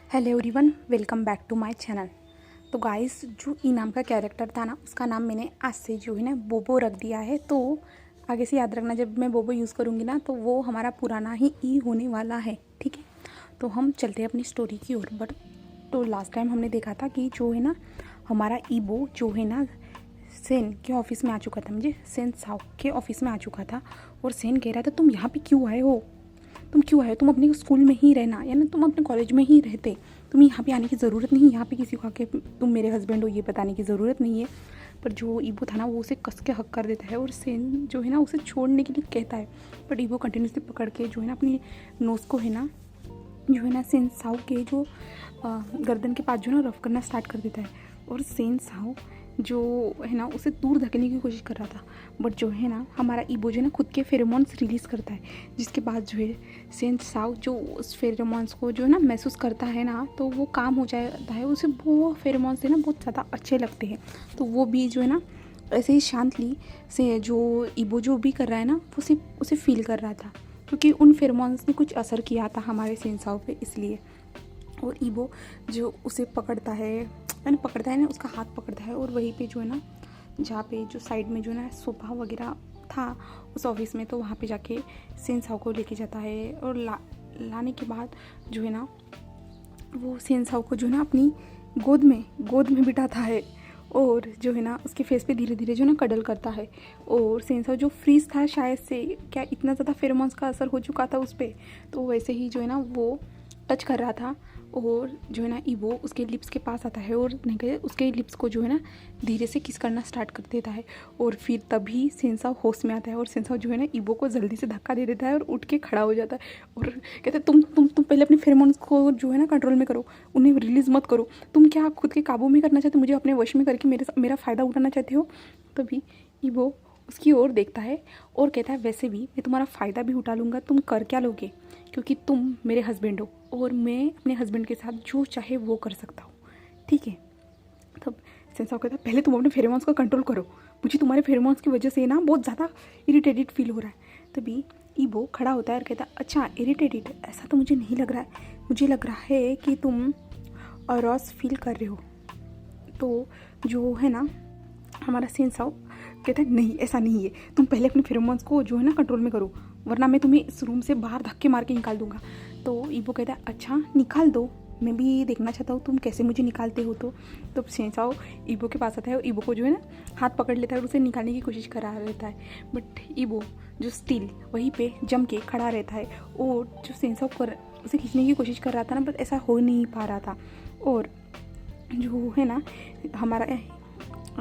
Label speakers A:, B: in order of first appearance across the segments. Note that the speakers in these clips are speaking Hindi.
A: Hello everyone, welcome back to my channel. तो गाइस, जो ई नाम का कैरेक्टर था ना, उसका नाम मैंने आज से जो है ना बोबो रख दिया है। तो आगे से याद रखना, जब मैं बोबो यूज़ करूँगी ना तो वो हमारा पुराना ही ई होने वाला है, ठीक है। तो हम चलते हैं अपनी स्टोरी की ओर। बट तो लास्ट टाइम हमने देखा था कि जो है ना हमारा ईबो जो है ना सेन के ऑफिस में आ चुका था, मुझे सेन साओ के ऑफिस में आ चुका था। और सेन कह रहा था, तुम यहाँ पे क्यों आए हो, तुम क्यों आए हो, तुम अपने स्कूल में ही रहना, या ना तुम अपने कॉलेज में ही रहते, तुम्हें यहाँ पे आने की ज़रूरत नहीं, यहाँ पे किसी को आके तुम मेरे हस्बैंड हो ये बताने की ज़रूरत नहीं है। पर जो ईबो था ना वो उसे कस के हक कर देता है और सेन जो है ना उसे छोड़ने के लिए कहता है। बट ईबो कंटिन्यूसली पकड़ के जो है ना अपनी नोज को है ना जो है ना सेन साओ के जो गर्दन के पास जो है ना रफ करना स्टार्ट कर देता है। और सेन साओ जो है ना उसे दूर धकेलने की कोशिश कर रहा था। बट जो है ना हमारा ईबो जो है ना खुद के फेरोमोन्स रिलीज़ करता है, जिसके बाद जो है सेन साओ जो उस फेरोमोन्स को जो है ना महसूस करता है ना, तो वो काम हो जाता है, उसे वो फेरोमोन्स है ना बहुत ज़्यादा अच्छे लगते हैं। तो वो भी जो है ना ऐसे ही शांतली से जो ईबो जो भी कर रहा है ना वो सिर्फ उसे फील कर रहा था, क्योंकि उन फेरोमोन्स ने कुछ असर किया था हमारे सेन साओ पे, इसलिए। और ईबो जो उसे पकड़ता है ना, उसका हाथ पकड़ता है और वहीं पे जो है ना जहाँ पे जो साइड में जो है ना सोफा वगैरह था उस ऑफिस में, तो वहाँ पे जाके सेन साओ को लेके जाता है। और लाने के बाद जो है ना वो सेन साओ को जो है ना अपनी गोद में बिठाता है और जो है ना उसके फेस पे धीरे धीरे जो है ना कडल करता है। और सेन साओ जो फ्रीज था, शायद से क्या इतना ज़्यादा फेरोमोन्स का असर हो चुका था उस पर, तो वैसे ही जो है ना वो टच कर रहा था। और जो है ना ईबो उसके लिप्स के पास आता है और उसके लिप्स को जो है ना धीरे से किस करना स्टार्ट कर देता है। और फिर तभी सेन साओ होश में आता है और सेन साओ जो है ना ईबो को जल्दी से धक्का दे देता है और उठ के खड़ा हो जाता है और कहता है, तुम पहले अपने फेरोमोन्स को जो है ना कंट्रोल में करो, उन्हें रिलीज़ मत करो, तुम क्या खुद के काबू में करना चाहते हो, मुझे अपने वश में करके मेरा फ़ायदा उठाना चाहते हो। तभी ईबो उसकी ओर देखता है और कहता है, वैसे भी मैं तुम्हारा फ़ायदा भी उठा लूँगा, तुम कर क्या लोगे, क्योंकि तुम मेरे हस्बैंड हो और मैं अपने हस्बैंड के साथ जो चाहे वो कर सकता हूँ, ठीक है। तब सेन साओ कहता है, पहले तुम अपने फेरोमोन्स को कंट्रोल करो, मुझे तुम्हारे फेरोमोन्स की वजह से ना बहुत ज़्यादा इरिटेटेड फील हो रहा है। तभी ईबो खड़ा होता है और कहता है, अच्छा इरिटेटेड, ऐसा तो मुझे नहीं लग रहा है, मुझे लग रहा है कि तुम अरॉस फील कर रहे हो। तो जो है ना हमारा सेन साओ कहता है, नहीं ऐसा नहीं है, तुम पहले अपने फेरोमोन्स को जो है ना कंट्रोल में करो, वरना मैं तुम्हें इस रूम से बाहर धक्के मार के निकाल दूंगा। तो ईबो कहता है, अच्छा निकाल दो, मैं भी देखना चाहता हूँ तुम कैसे मुझे निकालते हो। तो सेन साओ ईबो के पास आता है और ईबो को जो है ना हाथ पकड़ लेता है और उसे निकालने की कोशिश करा रहता है। बट ईबो जो स्टिल वहीं पे जम के खड़ा रहता है और जो सेन साओ उसे खींचने की कोशिश कर रहा था ना, बट ऐसा हो नहीं पा रहा था। और जो है ना हमारा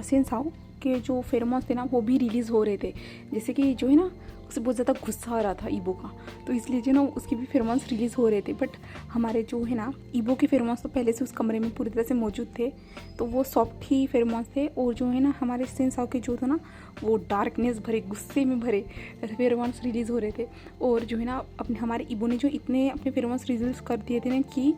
A: सेन साओ के जो फेरोमोन्स थे ना वो भी रिलीज़ हो रहे थे, जैसे कि जो है ना उसे बहुत ज़्यादा गुस्सा आ रहा था ईबो का, तो इसलिए जो ना उसके भी फेरोमोन्स रिलीज़ हो रहे थे। बट हमारे जो है ना ईबो के फेरोमोन्स तो पहले से उस कमरे में पूरी तरह से मौजूद थे, तो वो सॉफ्ट ही फेरोमोन्स थे। और जो है ना हमारे सेन साओ के जो था ना वो डार्कनेस भरे, गुस्से में भरे फेरोमोन्स रिलीज़ हो रहे थे। और जो है ना अपने हमारे ईबो ने जो इतने अपने फेरोमोन्स रिलीज़ कर दिए थे ना कि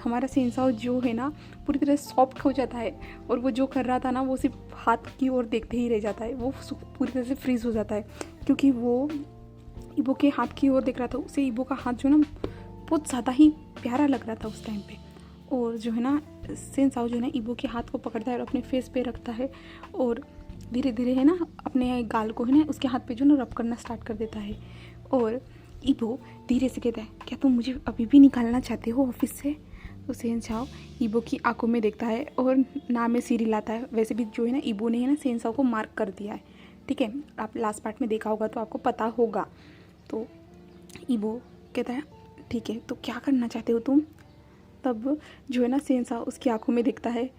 A: हमारा सेन साओ जो है ना पूरी तरह सॉफ्ट हो जाता है और वो जो कर रहा था ना वो सिर्फ हाथ की ओर देखते ही रह जाता है, वो पूरी तरह से फ्रीज हो जाता है, क्योंकि वो ईबो के हाथ की ओर देख रहा था। उसे ईबो का हाथ जो ना बहुत ज़्यादा ही प्यारा लग रहा था उस टाइम पे। और जो है ना सेन साओ जो है ना ईबो के हाथ को पकड़ता है और अपने फेस पे रखता है और धीरे धीरे है ना अपने गाल को है ना उसके हाथ पे जो ना रब करना स्टार्ट कर देता है। और ईबो धीरे से कहता है, क्या तुम मुझे अभी भी निकालना चाहते हो ऑफिस से। तो सेन साओ ईबो की आंखों में देखता है और नाम में सिर हिलाता है। वैसे भी जो है ना ईबो ने है ना सेन साओ को मार्क कर दिया है, ठीक है, आप लास्ट पार्ट में देखा होगा तो आपको पता होगा। तो ईबो कहता है, ठीक है तो क्या करना चाहते हो तुम। तब जो है ना सेन साओ उसकी आंखों में देखता है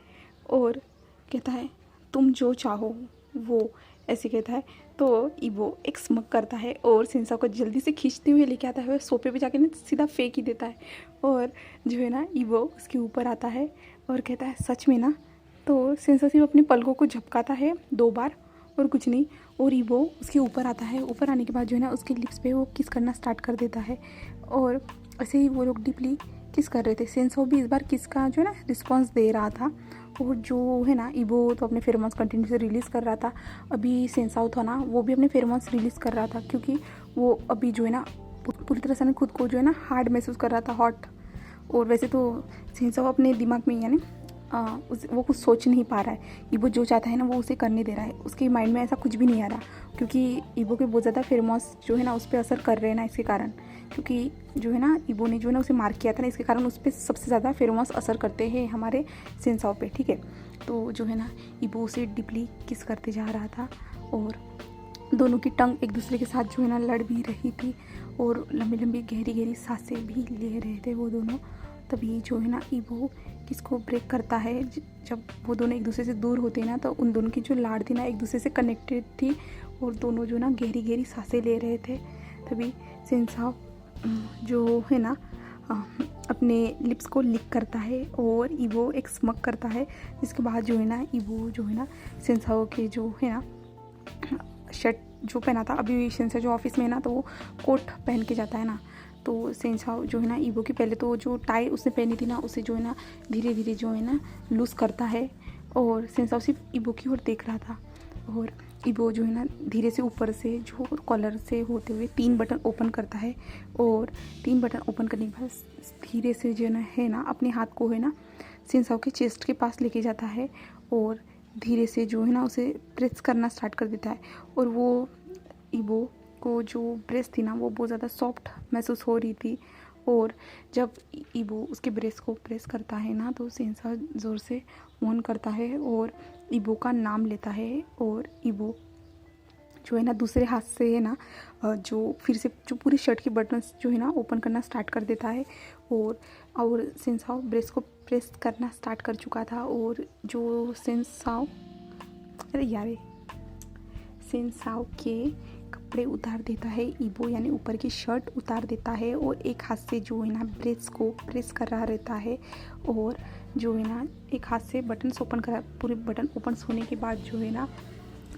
A: और कहता है, तुम जो चाहो वो, ऐसे कहता है। तो ईबो एक स्मक करता है और सेन साओ को जल्दी से खींचते हुए लेके आता है, सोफे पे जाके ना सीधा फेंक ही देता है। और जो है ना ईबो उसके ऊपर आता है और कहता है, सच में ना। तो सेन साओ सिर्फ अपनी पलकों को झपकाता है 2 बार और कुछ नहीं, और ईबो उसके ऊपर आता है। ऊपर आने के बाद जो है ना उसके लिप्स पे वो किस करना स्टार्ट कर देता है और ऐसे ही वो लोग डीपली किस कर रहे थे। सेन साओ भी इस बार किस का जो है ना रिस्पॉन्स दे रहा था। और जो है ना ईबो तो अपने फेरोमोन्स कंटिन्यू से रिलीज़ कर रहा था। अभी सेन साओ था ना वो भी अपने फेरोमोन्स रिलीज़ कर रहा था, क्योंकि वो अभी जो है ना पूरी तरह से खुद को जो है ना हार्ड महसूस कर रहा था, हॉट। और वैसे तो सेंसाओ अपने दिमाग में यानी वो कुछ सोच नहीं पा रहा है। ईबो जो चाहता है ना वो उसे करने दे रहा है, उसके माइंड में ऐसा कुछ भी नहीं आ रहा, क्योंकि ईबो के बहुत ज़्यादा फेरोमोन्स जो है ना उस पर असर कर रहे हैं ना इसके कारण, क्योंकि जो है ना ईबो ने जो है ना उसे मार किया था ना, इसके कारण उस पर सबसे ज़्यादा फेरोमोन्स असर करते हैं हमारे सेंसाओ पे, ठीक है। तो जो है ना ईबो उसे डीपली किस करते जा रहा था और दोनों की टंग एक दूसरे के साथ जो है ना लड़ भी रही थी और लंबी लंबी गहरी गहरी सांसें भी ले रहे थे वो दोनों। तभी जो है ना ईबो किसको ब्रेक करता है, जब वो दोनों एक दूसरे से दूर होते हैं ना तो उन दोनों की जो लाड़ थी ना एक दूसरे से कनेक्टेड थी और दोनों जो ना गहरी गहरी सांसें ले रहे थे। तभी सेंसाओ जो है ना अपने लिप्स को लिक करता है और ईबो एक स्मग करता है, जिसके बाद जो है ना ईबो जो है ना सेंसाओ के जो है ना शर्ट जो पहना था, अभी सेंसाओ जो ऑफिस में है ना तो वो कोट पहन के जाता है ना, तो सेंसाओ जो है ना ईबो की पहले तो जो टाई उसने पहनी थी ना उसे जो है ना धीरे धीरे जो है ना लूज़ करता है और सेंसाओ सिर्फ ईबो की ओर देख रहा था और ईबो जो है ना धीरे से ऊपर से जो कॉलर से होते हुए 3 बटन ओपन करता है और 3 बटन ओपन करने के बाद धीरे से जो है ना अपने हाथ को है ना सेंसाओ के चेस्ट के पास लेके जाता है और धीरे से जो है ना उसे प्रेस करना स्टार्ट कर देता है और वो ईबो को जो ब्रेस्ट थी ना वो बहुत ज़्यादा सॉफ्ट महसूस हो रही थी और जब ईबो उसके ब्रेस्ट को प्रेस करता है ना तो सेंसाओ ज़ोर से मोहन करता है और ईबो का नाम लेता है और ईबो जो है ना दूसरे हाथ से है ना जो फिर से जो पूरी शर्ट की बटन्स जो है ना ओपन करना स्टार्ट कर देता है और सेंसाओ ब्रेस्ट को प्रेस करना स्टार्ट कर चुका था और जो सेंसाओ के कपड़े उतार देता है ईबो, यानी ऊपर की शर्ट उतार देता है और एक हाथ से जो है ना ब्रेस्ट को प्रेस कर रहा रहता है और जो है ना एक हाथ से बटन्स ओपन करा, पूरे बटन ओपन होने के बाद जो है ना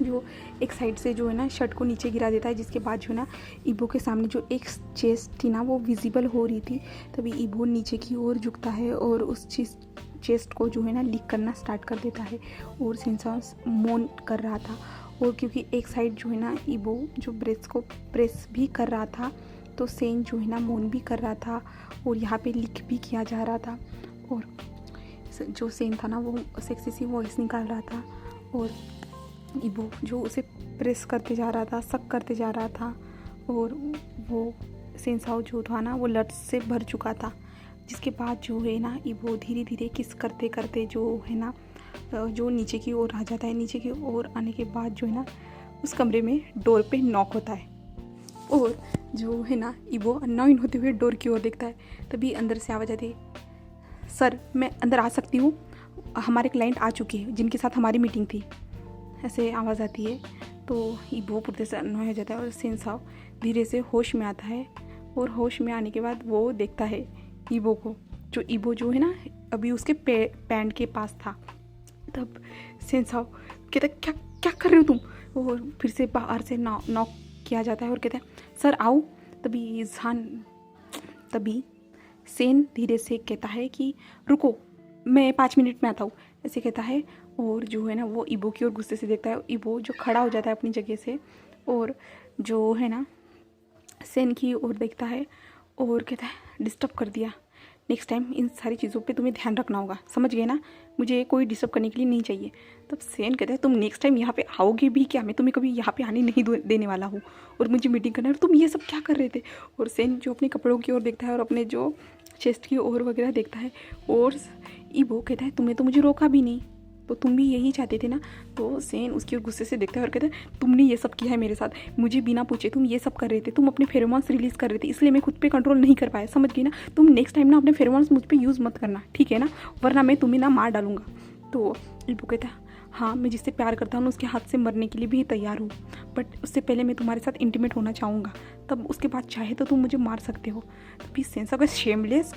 A: जो एक साइड से जो है ना शर्ट को नीचे गिरा देता है, जिसके बाद जो है ना ईबो के सामने जो एक चेस्ट थी ना वो विजिबल हो रही थी। तभी ईबो नीचे की ओर झुकता है और उस चेस्ट को जो है ना लीक करना स्टार्ट कर देता है और सेंसाओ मोन कर रहा था और क्योंकि एक साइड जो है ना ईबो जो ब्रेस्ट को प्रेस भी कर रहा था तो सेन जो है ना मोन भी कर रहा था और यहाँ पे लीक भी किया जा रहा था और जो सेन था ना वो सेक्सी सी वॉइस निकाल रहा था और ईबो जो उसे प्रेस करते जा रहा था, सक करते जा रहा था और वो सेंसाओ जो था ना वो लट से भर चुका था, जिसके बाद जो है ना ईबो धीरे धीरे किस करते करते जो है ना जो नीचे की ओर आ जाता है। नीचे की ओर आने के बाद जो है ना उस कमरे में डोर पे नॉक होता है और जो है ना ईबो अननोइन होते हुए डोर की ओर देखता है। तभी अंदर से आवाज़ आती है, सर मैं अंदर आ सकती हूँ, हमारे क्लाइंट आ चुके हैं जिनके साथ हमारी मीटिंग थी, ऐसे आवाज़ आती है। तो ईबो पूरे से अननॉय हो जाता है और सेंसाओ धीरे से होश में आता है और होश में आने के बाद वो देखता है ईबो को, जो ईबो जो है ना अभी उसके पैंट के पास था। तब सेंसाओ कहता है क्या क्या कर रहे हो तुम, और फिर से बाहर से नॉक किया जाता है और कहता है सर आओ। तभी सेन धीरे से कहता है कि रुको मैं 5 मिनट में आता हूँ, ऐसे कहता है और जो है ना वो ईबो की ओर गुस्से से देखता है। ईबो जो खड़ा हो जाता है अपनी जगह से और जो है ना सेन की ओर देखता है और कहता है डिस्टर्ब कर दिया, नेक्स्ट टाइम इन सारी चीज़ों पे तुम्हें ध्यान रखना होगा, समझ गए ना, मुझे कोई डिस्टर्ब करने के लिए नहीं चाहिए। तब सेन कहता है तुम नेक्स्ट टाइम यहाँ पे आओगे भी क्या, मैं तुम्हें कभी यहाँ पे आने नहीं देने वाला हूँ और मुझे मीटिंग करना है, और तुम ये सब क्या कर रहे थे। और सेन जो अपने कपड़ों की ओर देखता है और अपने जो चेस्ट की ओर वगैरह देखता है और ईबो कहता है तुमने तो मुझे रोका भी नहीं, तो तुम भी यही चाहते थे ना। तो सेन उसकी ओर गुस्से से देखता है और कहता है तुमने ये सब किया है मेरे साथ, मुझे बिना पूछे तुम ये सब कर रहे थे, तुम अपने फेरोमोन्स रिलीज़ कर रहे थे, इसलिए मैं खुद पे कंट्रोल नहीं कर पाया, समझ गई ना। तुम नेक्स्ट टाइम ना अपने फेरोमोन्स मुझ पे यूज़ मत करना, ठीक है ना, वरना मैं तुम्हें ना मार डालूंगा। तो ईबो कहता है हाँ मैं जिससे प्यार करता हूँ उसके हाथ से मरने के लिए भी तैयार हूँ, बट उससे पहले मैं तुम्हारे साथ इंटीमेट होना चाहूँगा, तब उसके बाद चाहे तो तुम मुझे मार सकते हो। तो फिर सेंसाओ का शेमलेस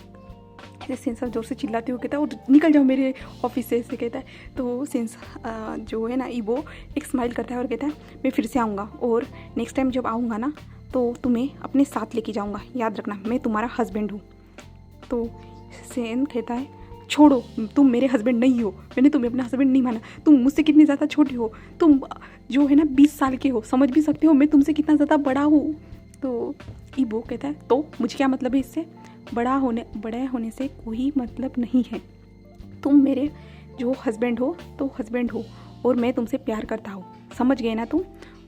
A: सेंसाओ जोर से चिल्लाते हुए कहता है और निकल जाओ मेरे ऑफिस से, ऐसे कहता है। तो सेंसाओ जो है ना ईबो एक स्माइल करता है और कहता है मैं फिर से आऊँगा और नेक्स्ट टाइम जब आऊँगा ना तो तुम्हें अपने साथ लेके जाऊँगा, याद रखना मैं तुम्हारा हस्बैंड हूँ। तो सेन कहता है छोड़ो तुम मेरे हस्बैंड नहीं हो, मैंने तुम्हें अपना हस्बैंड नहीं माना, तुम मुझसे कितने ज़्यादा छोटे हो, तुम जो है ना 20 साल के हो, समझ भी सकते हो मैं तुमसे कितना ज़्यादा बड़ा हूँ। तो ईबो कहता है तो मुझे क्या मतलब है इससे, बड़े होने से कोई मतलब नहीं है। तुम मेरे जो हस्बैंड हो तो हस्बैंड हो, और मैं तुमसे प्यार करता हूँ, समझ गए ना तुम।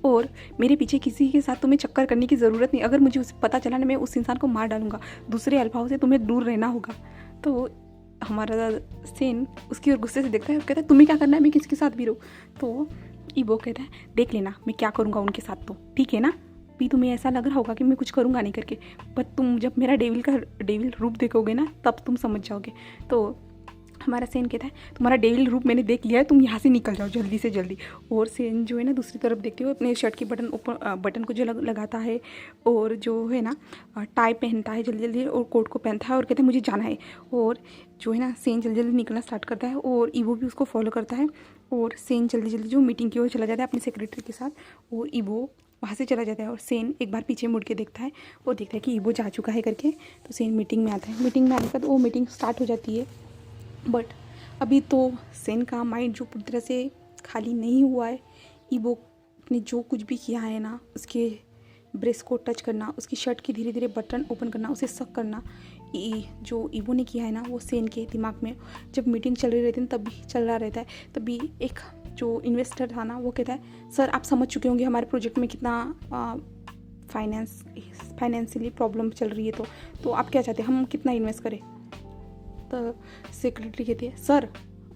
A: और मेरे पीछे किसी के साथ तुम्हें चक्कर करने की ज़रूरत नहीं। अगर मुझे उसे पता चला ना, मैं उस इंसान को मार डालूंगा। दूसरे अल्फाओं से तुम्हें दूर रहना होगा। तो हमारा सेन उसकी ओर गुस्से से देखता है और कहता है तुम्हें क्या करना है, मैं किसके साथ भी रहूँ। तो ईबो कहता है देख लेना मैं क्या करूँगा उनके साथ, तो ठीक है ना। भी तुम्हें ऐसा लग रहा होगा कि मैं कुछ करूँगा नहीं करके, पर तुम जब मेरा डेविल रूप देखोगे ना तब तुम समझ जाओगे। तो हमारा सेन कहता है तुम्हारा डेविल रूप मैंने देख लिया है, तुम यहाँ से निकल जाओ जल्दी से जल्दी। और सेन जो है ना दूसरी तरफ देखते हुए अपने शर्ट की बटन को जो लगाता है, और जो है ना टाई पहनता है जल्दी जल्दी, और कोट को पहनता है और कहता है मुझे जाना है। और जो है ना सेन जल्दी जल्दी निकलना स्टार्ट करता है, और ईबो भी उसको फॉलो करता है। और सेन जल्दी जल्दी जो मीटिंग की ओर चला जाता है अपने सेक्रेटरी के साथ, और ईबो वहाँ से चला जाता है। और सेन एक बार पीछे मुड़ के देखता है और देखता है कि ईबो जा चुका है करके। तो सेन मीटिंग में आता है। मीटिंग में आने के बाद वो मीटिंग स्टार्ट हो जाती है। बट अभी तो सेन का माइंड जो पूरी तरह से खाली नहीं हुआ है। ईबो ने जो कुछ भी किया है ना, उसके ब्रेस्ट को टच करना, उसकी शर्ट की धीरे धीरे बटन ओपन करना, उसे सक करना, जो ईबो ने किया है ना, वो सेन के दिमाग में जब मीटिंग चल रही रहती है तब भी चल रहा रहता है। तभी एक जो इन्वेस्टर था ना, वो कहता है सर आप समझ चुके होंगे हमारे प्रोजेक्ट में कितना फाइनेंशियली प्रॉब्लम चल रही है, तो आप क्या चाहते हैं हम कितना इन्वेस्ट करें। तो सेक्रेटरी कहती है सर,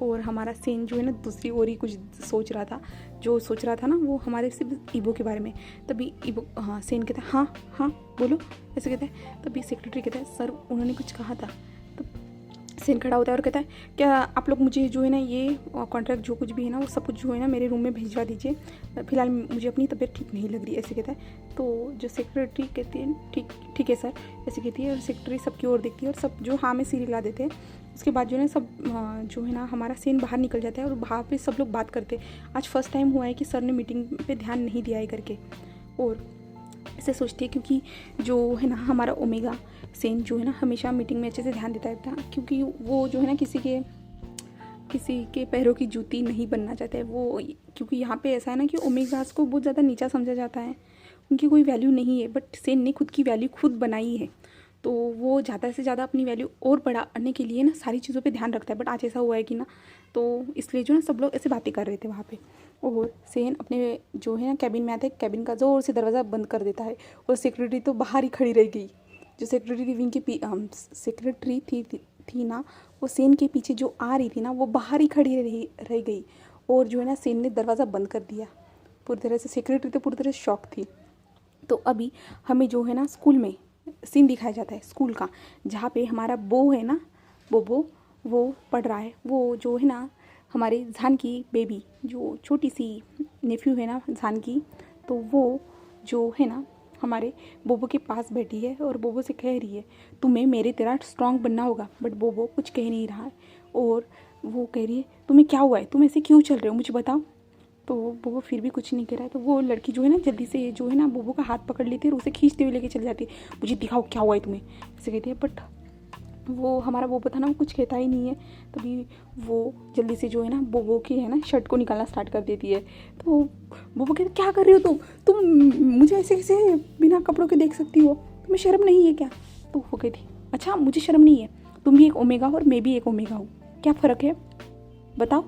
A: और हमारा सेन जो है ना दूसरी ओर ही कुछ सोच रहा था। जो सोच रहा था ना वो हमारे सिर्फ ईबो के बारे में। तभी ईबो सेन कहता है हाँ हाँ बोलो, ऐसे कहता है। तभी सेक्रेटरी कहता है सर उन्होंने कुछ कहा था। तो सेन खड़ा होता है और कहता है क्या आप लोग मुझे जो है ना ये कॉन्ट्रैक्ट जो कुछ भी है ना वो सब कुछ जो है ना मेरे रूम में भिजवा दीजिए, फिलहाल मुझे अपनी तबीयत ठीक नहीं लग रही, ऐसे कहता है। तो जो सेक्रेटरी कहती है ठीक है सर, ऐसे कहती है। और सेक्रेटरी सबकी ओर देखती है और सब जो हाँ में सिर हिला देते हैं। उसके बाद जो है सब जो है ना हमारा सेन बाहर निकल जाता है, और बाहर पे सब लोग बात करते हैं। आज फर्स्ट टाइम हुआ है कि सर ने मीटिंग पे ध्यान नहीं दिया है करके। और ऐसे सोचते हैं क्योंकि जो है ना हमारा ओमेगा सेन जो है ना हमेशा मीटिंग में अच्छे से ध्यान देता है, क्योंकि वो जो है ना किसी के पैरों की जूती नहीं बनना चाहता है वो। क्योंकि यहाँ पे ऐसा है ना कि ओमेगास को बहुत ज़्यादा नीचा समझा जाता है, उनकी कोई वैल्यू नहीं है। बट सेन ने खुद की वैल्यू खुद बनाई है, तो वो ज़्यादा से ज़्यादा अपनी वैल्यू और बढ़ाने के लिए ना सारी चीज़ों पे ध्यान रखता है। बट आज ऐसा हुआ है कि ना, तो इसलिए जो ना सब लोग ऐसे बातें कर रहे थे वहाँ पे। और सेन अपने जो है ना कैबिन में आता है, कैबिन का ज़ोर से दरवाज़ा बंद कर देता है, और सेक्रेटरी तो बाहर ही खड़ी रह गई। जो सेक्रेटरी विंग की सेक्रेटरी थी ना, वो सेन के पीछे जो आ रही थी ना, वो बाहर ही खड़ी रह गई। और जो है ना सेन ने दरवाज़ा बंद कर दिया पूरी तरह से। सेक्रेटरी तो पूरी तरह से शॉक थी। तो अभी हमें जो है ना स्कूल में सीन दिखाया जाता है स्कूल का, जहाँ पे हमारा बो है ना, बोबो वो पढ़ रहा है। वो जो है ना हमारे जानकी बेबी, जो छोटी सी नेफ्यू है ना जानकी, तो वो जो है ना हमारे बोबो के पास बैठी है और बोबो से कह रही है तुम्हें मेरे तरह स्ट्रांग बनना होगा। बट बोबो कुछ कह नहीं रहा है, और वो कह रही है तुम्हें क्या हुआ है, तुम ऐसे क्यों चल रहे हो, मुझे बताओ। तो बोबो फिर भी कुछ नहीं कह रहा है। तो वो लड़की जो है ना जल्दी से जो है ना बोबो का हाथ पकड़ लेती है और उसे खींचते हुए लेके चली जाती है, मुझे दिखाओ क्या हुआ है तुम्हें, ऐसे कहती है। बट वो हमारा बोबो था ना, वो कुछ कहता ही नहीं है। तभी वो जल्दी से जो है ना बोबो की है ना शर्ट को निकालना स्टार्ट कर देती है। तो बोबो कहते क्या कर रही हो तुम मुझे ऐसे कैसे बिना कपड़ों के देख सकती हो, तुम्हें शर्म नहीं है क्या। तो वो कहती अच्छा मुझे शर्म नहीं है, तुम भी एक ओमेगा हो और मैं भी एक ओमेगा हूँ, क्या फ़र्क है बताओ,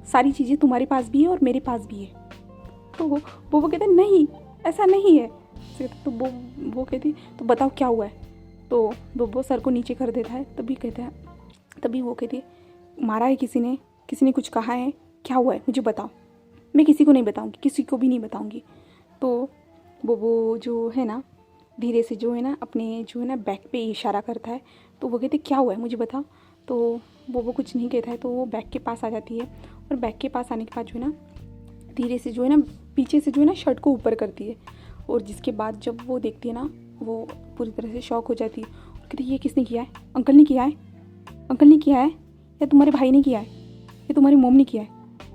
A: सारी चीज़ें तुम्हारे पास भी है और मेरे पास भी है। तो वो कहते नहीं ऐसा नहीं है। तो वो कहती तो बताओ क्या हुआ है। तो वो सर को नीचे कर देता है। तभी वो कहती है मारा है किसी ने कुछ कहा है, क्या हुआ है मुझे बताओ, मैं किसी को नहीं बताऊंगी, किसी को भी नहीं बताऊंगी। तो वो जो है ना धीरे से जो है ना अपने जो है ना बैक पे इशारा करता है। तो वो कहती क्या हुआ है मुझे बताओ। तो वो कुछ नहीं कहता है। तो वो बैग के पास आ जाती है, और बैग के पास आने के बाद जो है ना धीरे से जो है ना पीछे से जो है ना शर्ट को ऊपर करती है। और जिसके बाद जब वो देखती है ना, वो पूरी तरह से शॉक हो जाती है और कहती है ये किसने किया है, अंकल ने किया है या तुम्हारे भाई ने किया है या तुम्हारी मोम ने किया है।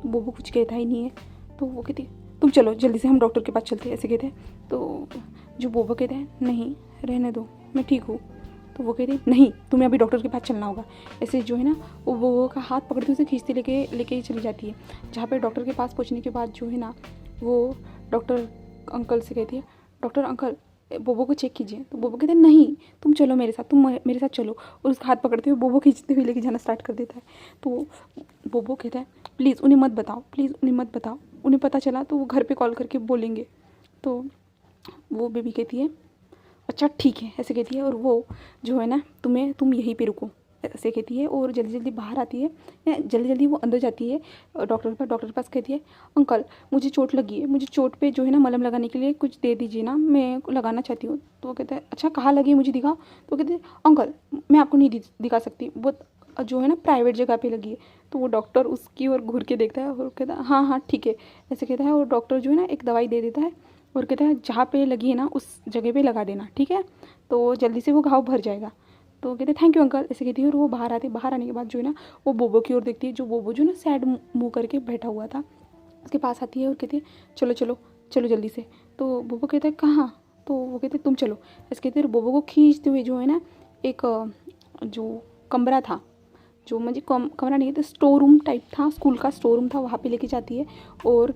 A: तो वो कुछ कहता ही नहीं है। तो वो कहती है तुम चलो जल्दी से हम डॉक्टर के पास चलते हैं, ऐसे कहते हैं। तो जो बोबो कहते हैं नहीं रहने दो मैं ठीक हूँ। तो वो कहती नहीं तुम्हें अभी डॉक्टर के पास चलना होगा, ऐसे जो है ना वो बोबो का हाथ पकड़ते उसे खींचते लेके ही चली जाती है। जहाँ पे डॉक्टर के पास पहुँचने के बाद जो है ना वो डॉक्टर अंकल से कहती है डॉक्टर अंकल बोबो को चेक कीजिए। तो बोबो कहते हैं नहीं तुम चलो मेरे साथ, तुम मेरे साथ चलो, और उसका हाथ पकड़ते हुए बोबो खींचते हुए लेके जाना स्टार्ट कर देता है। तो बोबो कहता है प्लीज़ उन्हें मत बताओ, प्लीज़ उन्हें मत बताओ, उन्हें पता चला तो वो घर पे कॉल करके बोलेंगे। तो वो बेबी कहती है अच्छा ठीक है, ऐसे कहती है, और वो जो है ना तुम यहीं पे रुको, ऐसे कहती है, और जल्दी जल्दी बाहर आती है, जल्दी जल्दी वो अंदर जाती है डॉक्टर के पास कहती है अंकल मुझे चोट लगी है, मुझे चोट पे जो है ना मलहम लगाने के लिए कुछ दे दीजिए ना, मैं लगाना चाहती हूँ। तो वो कहते हैं अच्छा कहाँ लगी है मुझे दिखाओ। तो कहते हैं अंकल मैं आपको नहीं दिखा सकती, वो जो है ना प्राइवेट जगह पे लगी है। तो वो डॉक्टर उसकी ओर घूर के देखता है और कहता है हाँ हाँ ठीक है, ऐसे कहता है, और डॉक्टर जो है ना एक दवाई दे देता है और कहता है जहाँ पे लगी है ना उस जगह पे लगा देना, ठीक है, तो जल्दी से वो घाव भर जाएगा। तो कहते थैंक यू अंकल, ऐसे कहती है, और वो बाहर आती है। बाहर आने के बाद जो है ना वो बोबो की ओर देखती है, जो बोबो जो ना सैड मुँह करके बैठा हुआ था, उसके पास आती है और कहती है चलो चलो चलो जल्दी से। तो बोबो कहता है कहाँ। तो वो कहते तुम चलो, ऐसे कहते हैं, बोबो को खींचते हुए जो है ना एक जो कमरा था, जो मुझे कमरा नहीं था, स्टोर रूम टाइप था, स्कूल का स्टोर रूम था, वहाँ पे लेके जाती है, और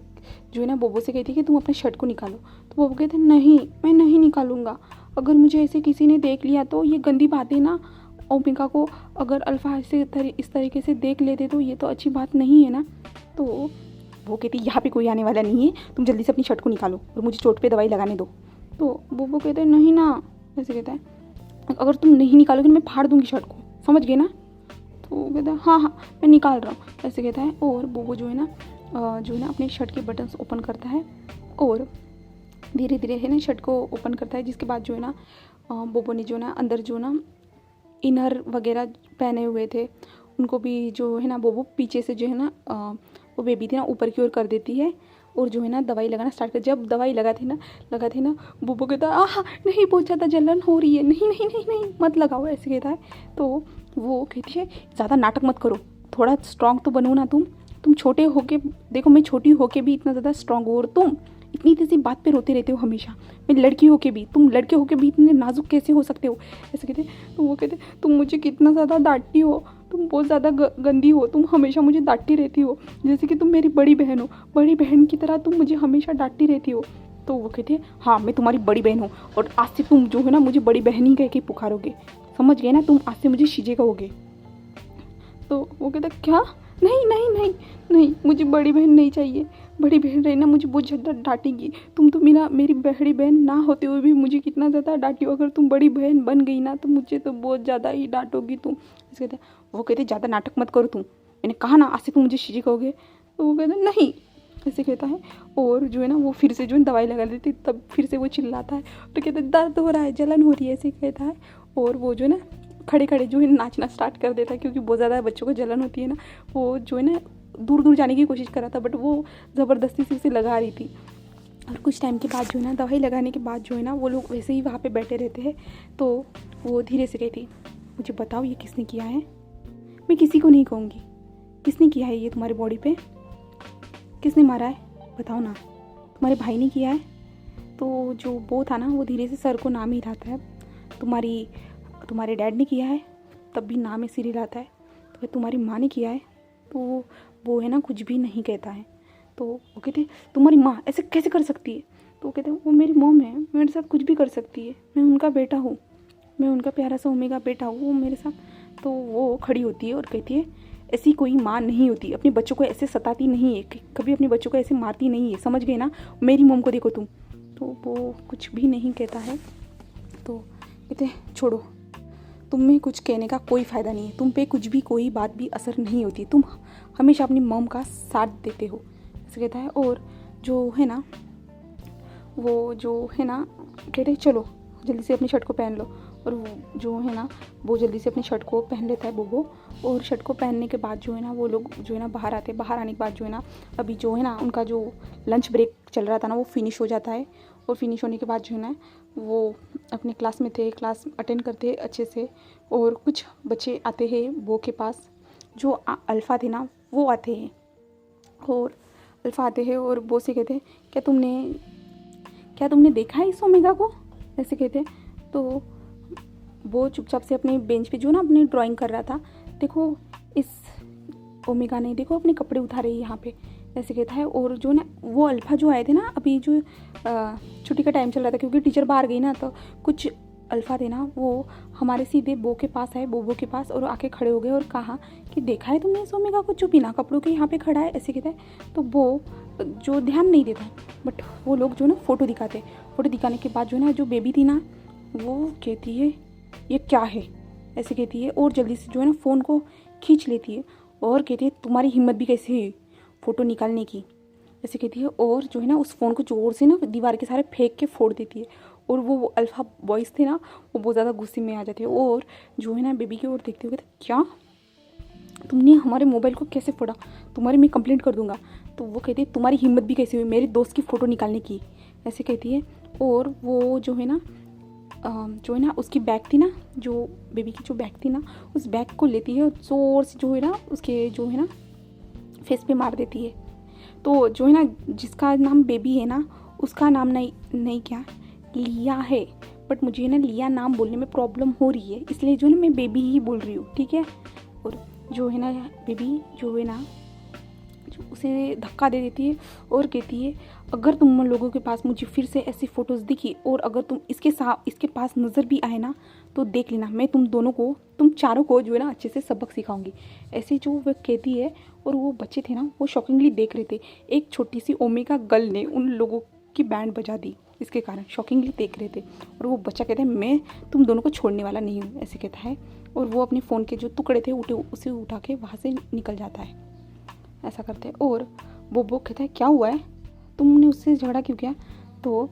A: जो है ना बोबो से कहती है कि तुम अपने शर्ट को निकालो। तो बोबो कहते हैं नहीं मैं नहीं निकालूंगा, अगर मुझे ऐसे किसी ने देख लिया तो ये गंदी बातें ना, ओमिका को अगर अल्फ़ा ऐसे इस तरीके से देख लेते तो ये तो अच्छी बात नहीं है ना। तो वो कहती यहाँ पे कोई आने वाला नहीं है, तुम जल्दी से अपनी शर्ट को निकालो और मुझे चोट पे दवाई लगाने दो। तो बोबो कहते हैं नहीं ना, ऐसे कहता है अगर तुम नहीं निकालोगे मैं फाड़ दूंगी शर्ट को, समझ गए ना। तो वो कहता है हाँ हाँ मैं निकाल रहा हूँ, ऐसे कहता है, और बोबो जो है ना अपने शर्ट के बटन्स ओपन करता है, और धीरे धीरे है ना शर्ट को ओपन करता है, जिसके बाद जो है ना बोबो ने जो ना अंदर जो ना इनर वगैरह पहने हुए थे उनको भी जो है ना बोबो पीछे से जो है ना वो बेबी थी ना ऊपर की ओर कर देती है, और जो है ना दवाई लगाना स्टार्ट कर। जब दवाई लगाती ना बोबो कहता है आहा नहीं बहुत ज़्यादा जलन हो रही है, नहीं नहीं नहीं नहीं मत लगाओ, ऐसे कहता है। तो वो कहती है ज़्यादा नाटक मत करो, थोड़ा स्ट्रांग तो बनो ना, तुम छोटे होके देखो, मैं छोटी होके भी इतना ज़्यादा स्ट्रांग हो, और तुम इतनी सी बात पे रोते रहते हो हमेशा, मैं लड़की होके भी, तुम लड़के होके भी इतने नाजुक कैसे हो सकते हो, ऐसे कहते। तो वो कहते तुम मुझे कितना ज़्यादा डांटती हो, तुम बहुत ज़्यादा गंदी हो, तुम हमेशा मुझे डांटती रहती हो, जैसे कि तुम मेरी बड़ी बहन हो, बड़ी बहन की तरह तुम मुझे हमेशा डांटती रहती हो। तो वो कहते हैं हाँ मैं तुम्हारी बड़ी बहन हूँ, और आज से तुम जो है ना मुझे बड़ी बहन ही कह के पुकारोगे, समझ गए ना, तुम आज से मुझे शीजे कहोगे। तो वो कहता क्या नहीं नहीं नहीं नहीं मुझे बड़ी बहन नहीं चाहिए, बड़ी बहन रहना मुझे बहुत ज़्यादा डांटेगी, तुम तो मेरी बड़ी बहन ना होते हुए भी मुझे कितना ज़्यादा डांटी हो, अगर तुम बड़ी बहन बन गई ना तो मुझे तो बहुत ज़्यादा ही डांटोगी तुम, ऐसे कहते। वो कहते ज़्यादा नाटक मत करो तुम, मैंने कहा ना आज से तुम मुझे शीजी कहोगे। तो वो कहते नहीं, ऐसे कहता है, और जो है ना वो फिर से जो है दवाई लगा देती, तब फिर से वो चिल्लाता है, तो कहते दर्द हो रहा है, जलन हो रही है, ऐसे कहता है, और वो जो है ना खड़े खड़े जो है नाचना स्टार्ट कर देता है, क्योंकि बहुत ज़्यादा बच्चों को जलन होती है ना। वो जो है ना दूर दूर जाने की कोशिश कर रहा था, बट वो ज़बरदस्ती से उसे लगा रही थी। और कुछ टाइम के बाद जो है ना दवाई लगाने के बाद जो है ना वो लोग वैसे ही वहाँ पे बैठे रहते हैं। तो वो धीरे से कहती मुझे बताओ ये किसने किया है। मैं किसी को नहीं कहूँगी, किसने किया है ये तुम्हारे बॉडी पे, किसने मारा है बताओ ना, तुम्हारे भाई ने किया है। तो जो वो था ना वो धीरे से सर को नाम हिलाता है, तुम्हारे डैड ने किया है, तब भी नाम में सिर हिलाता है। तो तुम्हारी माँ ने किया है, तो वो है ना कुछ भी नहीं कहता है। तो वो कहते तुम्हारी माँ ऐसे कैसे कर सकती है। तो वो कहते वो मेरी मॉम है, मेरे साथ कुछ भी कर सकती है, मैं उनका बेटा हूँ, मैं उनका प्यारा सा ओमेगा बेटा हूँ, वो मेरे साथ। तो वो खड़ी होती है और कहती है ऐसी कोई माँ नहीं होती, अपने बच्चों को ऐसे सताती नहीं है, कभी अपने बच्चों को ऐसे मारती नहीं है, समझ गए ना, मेरी मॉम को देखो तुम। तो वो कुछ भी नहीं कहता है। तो कहते छोड़ो, तुम में कुछ कहने का कोई फ़ायदा नहीं है, तुम पे कुछ भी कोई बात भी असर नहीं होती, तुम हमेशा अपनी मॉम का साथ देते हो, ऐसे कहता है। और जो है ना वो जो है ना कहते चलो जल्दी से अपनी शर्ट को पहन लो, और वो जो है ना वो जल्दी से अपनी शर्ट को पहन लेता है बोबो। और शर्ट को पहनने के बाद जो है ना वो लोग जो है ना बाहर आते हैं। बाहर आने के बाद जो है ना अभी जो है ना उनका जो लंच ब्रेक चल रहा था ना वो फिनिश हो जाता है, और फिनिश होने के बाद जो है ना वो अपने क्लास में थे, क्लास अटेंड करते अच्छे से। और कुछ बच्चे आते हैं वो के पास, जो अल्फ़ा थे ना वो आते हैं, और अल्फ़ा आते हैं और वो से कहते हैं क्या तुमने देखा है इस ओमेगा को, ऐसे कहते हैं। तो वो चुपचाप से अपने बेंच पे जो ना अपनी ड्राइंग कर रहा था, देखो इस ओमेगा ने देखो अपने कपड़े उतारे यहाँ पे, ऐसे कहता है। और जो ना वो अल्फ़ा जो आए थे ना, अभी जो छुट्टी का टाइम चल रहा था क्योंकि टीचर बाहर गई ना, तो कुछ अल्फ़ा थे ना, वो हमारे सीधे बो के पास आए, बोबो के पास, और आके खड़े हो गए और कहा कि देखा है तुमने इस ओमेगा को जो बिना कपड़ों के यहाँ पे खड़ा है, ऐसे कहता है। तो वो जो ध्यान नहीं देता, बट वो लोग जो ना फ़ोटो दिखाते, फ़ोटो दिखाने के बाद जो ना जो बेबी थी ना, वो कहती है ये क्या है, ऐसे कहती है, और जल्दी से जो है ना फ़ोन को खींच लेती है और कहती है तुम्हारी हिम्मत भी कैसे हुई फ़ोटो निकालने की, ऐसे कहती है। और जो है ना उस फ़ोन को जोर से ना दीवार के सारे फेंक के फोड़ देती है। और वो अल्फ़ा बॉयज़ थे ना, वो बहुत ज़्यादा गुस्से में आ जाते हैं और जो है ना बेबी की ओर देखते हुए, क्या तुमने हमारे मोबाइल को कैसे फोड़ा, तुम्हारी मैं कंप्लेंट कर दूंगा। तो वो कहती है तुम्हारी हिम्मत भी कैसे हुई मेरे दोस्त की फ़ोटो निकालने की, ऐसे कहती है। और वो जो है ना उसकी बैग थी ना, जो बेबी की जो बैग थी ना, उस बैग को लेती है और ज़ोर से जो है ना उसके जो है ना फेस पे मार देती है। तो जो है ना जिसका नाम बेबी है ना, उसका नाम नहीं क्या लिया है, बट मुझे ना लिया नाम बोलने में प्रॉब्लम हो रही है, इसलिए जो है ना मैं बेबी ही बोल रही हूँ, ठीक है। और जो है ना बेबी जो है ना उसे धक्का दे देती है और कहती है अगर तुम लोगों के पास मुझे फिर से ऐसी फ़ोटोज़ दिखी और अगर तुम इसके पास नज़र भी आए ना, तो देख लेना मैं तुम चारों को जो है ना अच्छे से सबक सिखाऊंगी, ऐसे जो वह कहती है। और वो बच्चे थे ना, वो शॉकिंगली देख रहे थे, एक छोटी सी ओमेगा गर्ल ने उन लोगों की बैंड बजा दी, इसके कारण शॉकिंगली देख रहे थे। और वो बच्चा कहता है मैं तुम दोनों को छोड़ने वाला नहीं हूँ, ऐसे कहता है। और वो अपने फ़ोन के जो टुकड़े थे उसे उठा के वहाँ से निकल जाता है, ऐसा करते हैं। और बोबो कहता है क्या हुआ है, तुमने उससे झगड़ा क्यों किया। तो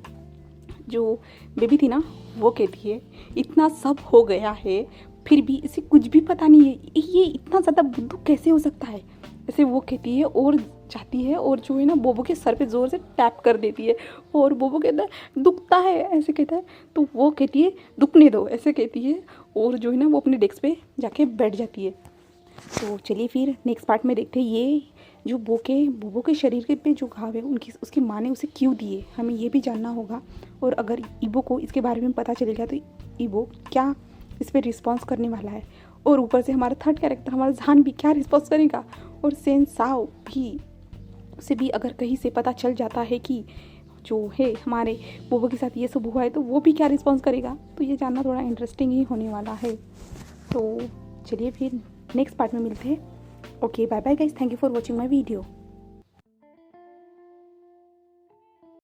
A: जो बेबी थी ना, वो कहती है इतना सब हो गया है फिर भी इसे कुछ भी पता नहीं है, ये इतना ज़्यादा बुद्धू कैसे हो सकता है, ऐसे वो कहती है। और जाती है और जो है ना बोबो के सर पे ज़ोर से टैप कर देती है। और बोबो कहता है दुखता है, ऐसे कहता है। तो वो कहती है दुखने दो, ऐसे कहती है। और जो है ना वो अपने डेस्क पे जाके बैठ जाती है। तो चलिए फिर नेक्स्ट पार्ट में देखते हैं ये जो बोबो के शरीर के पे जो घाव है उसकी माँ ने उसे क्यों दिए, हमें ये भी जानना होगा। और अगर ईबो को इसके बारे में पता चलेगा तो ईबो क्या इस पर रिस्पॉन्स करने वाला है। और ऊपर से हमारा थर्ड कैरेक्टर हमारा जहान भी क्या रिस्पॉन्स करेगा। और सेन साओ भी, उसे भी अगर कहीं से पता चल जाता है कि जो है हमारे बोबो के साथ ये सब हुआ है, तो वो भी क्या रिस्पॉन्स करेगा। तो ये जानना थोड़ा इंटरेस्टिंग ही होने वाला है। तो चलिए फिर नेक्स्ट पार्ट में मिलते हैं। Okay bye bye guys, thank you for watching my video.